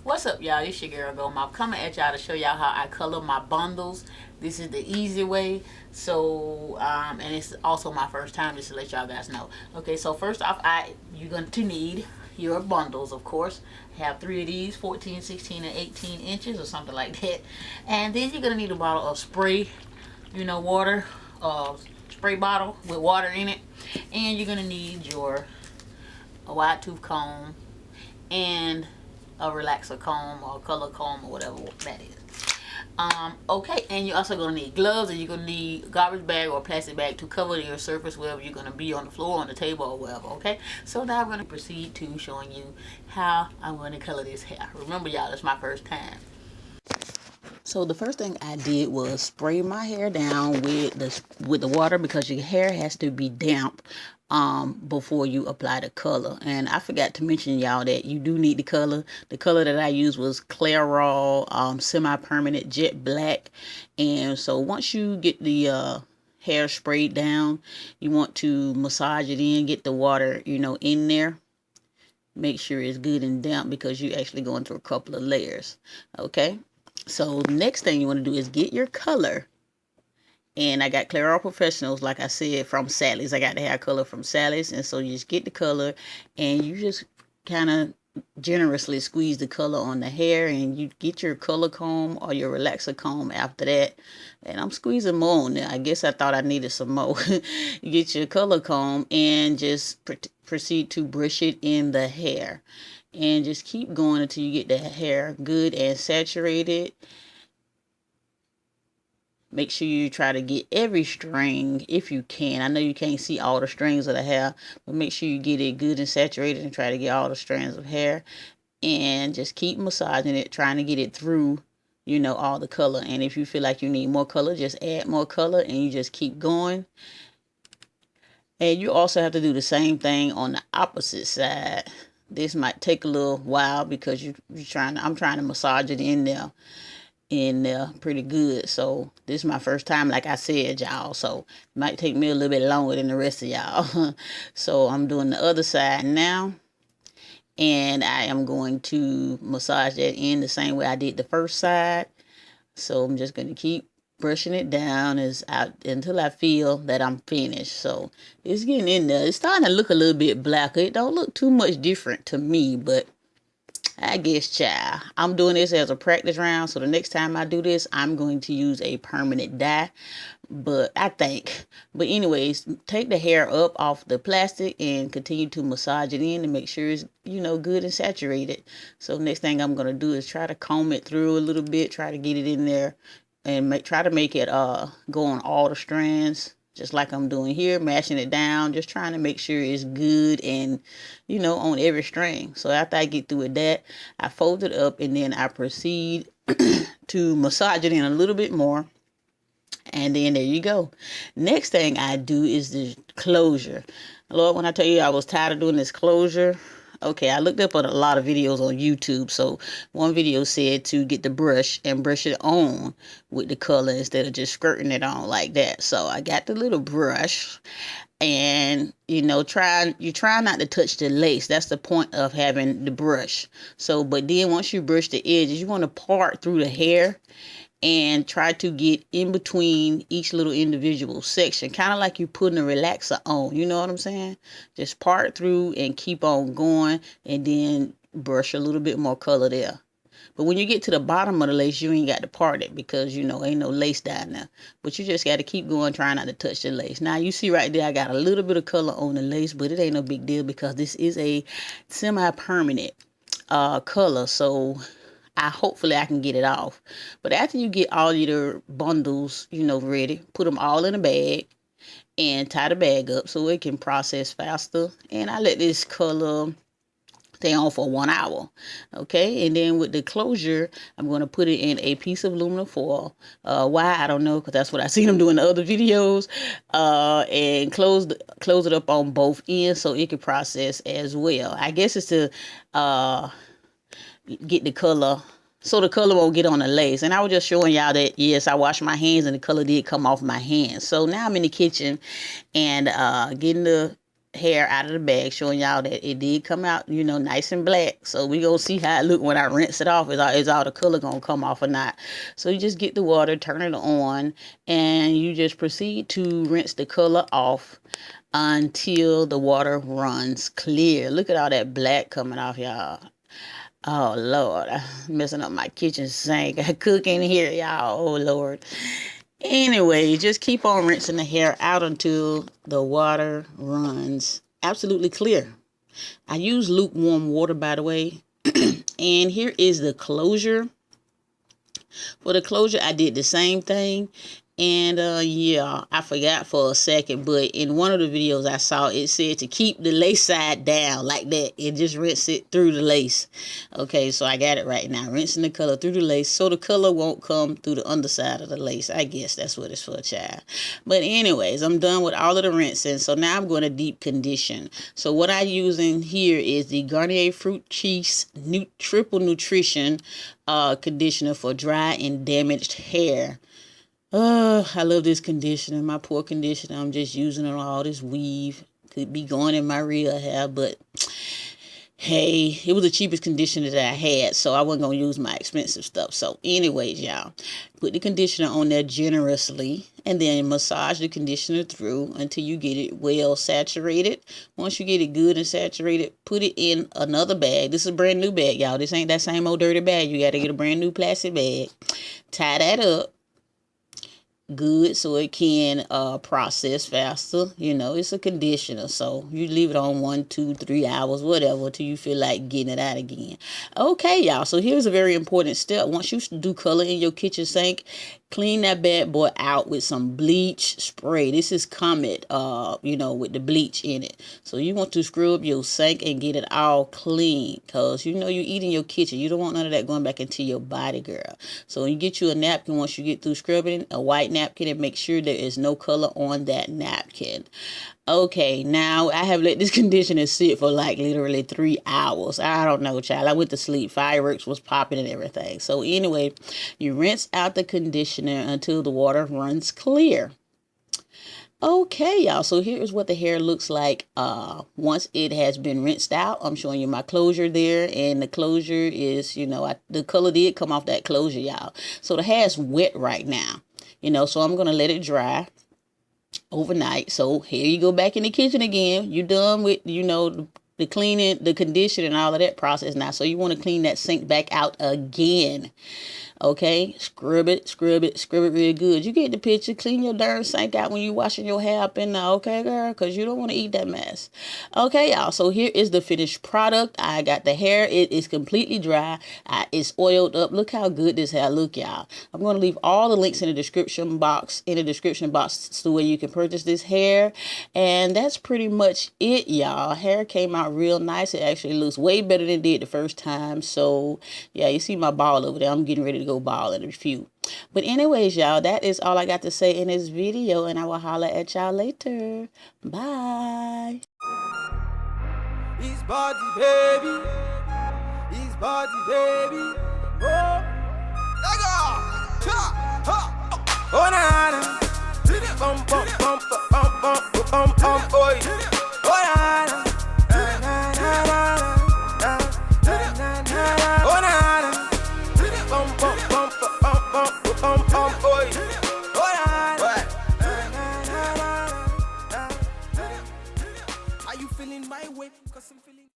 What's up, y'all? It's your girl Goldmouth coming at y'all to show y'all how I color my bundles. This is the easy way. So and it's also my first time, just to let y'all guys know. Okay, so first off, you're going to need your bundles, of course. Have 3 of these, 14, 16, and 18 inches or something like that. And then you're going to need a bottle of spray, water, spray bottle with water in it. And you're going to need a wide tooth comb and a relaxer comb or color comb or whatever that is. Okay, and you're also going to need gloves, and you're going to need a garbage bag or a plastic bag to cover your surface wherever you're going to be, on the floor, on the table, or wherever. Okay, so now I'm going to proceed to showing you how I'm going to color this hair. Remember, y'all, it's my first time. So the first thing I did was spray my hair down with the water, because your hair has to be damp before you apply the color. And I forgot to mention, y'all, that you do need the color. The color that I used was Clairol semi-permanent jet black. And so once you get the hair sprayed down, you want to massage it in, get the water in there. Make sure it's good and damp, because you're actually going through a couple of layers. Okay, so next thing you want to do is get your color. And I got Clairol Professionals, like I said, from Sally's. I got the hair color from Sally's. And so you just get the color, and you just kind of generously squeeze the color on the hair, and you get your color comb or your relaxer comb after that. And I'm squeezing more on there. I guess I thought I needed some more. You get your color comb and just proceed to brush it in the hair. And just keep going until you get the hair good and saturated. Make sure you try to get every string if you can. I know you can't see all the strings of the hair, but make sure you get it good and saturated and try to get all the strands of hair. And just keep massaging it, trying to get it through, all the color. And if you feel like you need more color, just add more color, and you just keep going. And you also have to do the same thing on the opposite side. This might take a little while because I'm trying to massage it in there pretty good. So this is my first time, like I said, y'all, so it might take me a little bit longer than the rest of y'all. So I'm doing the other side now, and I am going to massage that in the same way I did the first side. So I'm just going to keep brushing it down until I feel that I'm finished. So it's getting in there. It's starting to look a little bit blacker. It don't look too much different to me, but I guess, child, I'm doing this as a practice round. So the next time I do this, I'm going to use a permanent dye. But anyways, take the hair up off the plastic and continue to massage it in and make sure it's, good and saturated. So next thing I'm going to do is try to comb it through a little bit, try to get it in there, and try to make it go on all the strands, just like I'm doing here, mashing it down, just trying to make sure it's good and, on every string. So after I get through with that, I fold it up, and then I proceed to massage it in a little bit more. And then there you go. Next thing I do is the closure. Lord, when I tell you I was tired of doing this closure, okay, I looked up on a lot of videos on YouTube. So one video said to get the brush and brush it on with the color instead of just skirting it on like that. So I got the little brush, and try not to touch the lace. That's the point of having the brush. So, but then once you brush the edges, you want to part through the hair and try to get in between each little individual section, kind of like you're putting a relaxer on. You know what I'm saying? Just part through and keep on going, and then brush a little bit more color there. But when you get to the bottom of the lace, you ain't got to part it, because, ain't no lace down there. But you just got to keep going, trying not to touch the lace. Now, you see right there, I got a little bit of color on the lace, but it ain't no big deal, because this is a semi-permanent color. So hopefully I can get it off. But after you get all your bundles, ready, put them all in a bag and tie the bag up so it can process faster. And I let this color stay on for 1 hour. Okay, and then with the closure, I'm going to put it in a piece of aluminum foil. Why? I don't know, because that's what I seen them do in the other videos. And close it up on both ends so it can process as well. I guess it's to get the color, so the color won't get on the lace. And I was just showing y'all that, yes, I washed my hands and the color did come off my hands. So now I'm in the kitchen and getting the hair out of the bag, showing y'all that it did come out, you know, nice and black. So we gonna see how it look when I rinse it off. Is all the color gonna come off or not? So you just get the water, turn it on, and you just proceed to rinse the color off until the water runs clear. Look at all that black coming off, y'all. Oh Lord, I'm messing up my kitchen sink. I cook in here, y'all. Oh Lord. Anyway, just keep on rinsing the hair out until the water runs absolutely clear. I use lukewarm water, by the way. And here is the closure. For the closure, I did the same thing. And yeah, I forgot for a second, but in one of the videos I saw, it said to keep the lace side down like that and just rinse it through the lace. Okay, so I got it right now. Rinsing the color through the lace so the color won't come through the underside of the lace. I guess that's what it's for, child. But anyways, I'm done with all of the rinsing. So now I'm going to deep condition. So what I'm using here is the Garnier Fruit Cheese Triple Nutrition conditioner for dry and damaged hair. I love this conditioner, my poor conditioner. I'm just using it on all this weave. Could be going in my real hair, but hey, it was the cheapest conditioner that I had, so I wasn't going to use my expensive stuff. So anyways, y'all, put the conditioner on there generously and then massage the conditioner through until you get it well saturated. Once you get it good and saturated, put it in another bag. This is a brand new bag, y'all. This ain't that same old dirty bag. You got to get a brand new plastic bag. Tie that up good so it can process faster. You know, it's a conditioner, so you leave it on 1, 2, 3 hours, whatever, till you feel like getting it out again. Okay, y'all, so here's a very important step. Once you do color in your kitchen sink, clean that bad boy out with some bleach spray. This is Comet, you know, with the bleach in it. So you want to scrub your sink and get it all clean, because you know you eat in your kitchen. You don't want none of that going back into your body, girl. So you get you a napkin once you get through scrubbing, a white napkin, and make sure there is no color on that napkin. Okay, now I have let this conditioner sit for like literally 3 hours. I don't know, child. I went to sleep. Fireworks was popping and everything. So anyway, you rinse out the conditioner until the water runs clear. Okay, y'all. So here's what the hair looks like once it has been rinsed out. I'm showing you my closure there, and the closure is, you know, the color did come off that closure, y'all. So the hair is wet right now, you know, so I'm going to let it dry overnight. So here you go back in the kitchen again. You're done with, you know, the cleaning, the conditioning, and all of that process now. So you want to clean that sink back out again. Okay, scrub it real good. You get the picture. Clean your darn sink out when you washing your hair up in there, okay, girl? Because you don't want to eat that mess. Okay, y'all. So here is the finished product. I got the hair. It is completely dry. It's oiled up. Look how good this hair look, y'all. I'm going to leave all the links in the description box. So where you can purchase this hair. And that's pretty much it, y'all. Hair came out real nice. It actually looks way better than it did the first time. So yeah, you see my ball over there. I'm getting ready to go ball in a few. But anyways, y'all, that is all I got to say in this video, and I will holler at y'all later. Bye. His body, baby. His body, baby. Oh, oh, na na. Bum bum bum bum bum bum bum bum.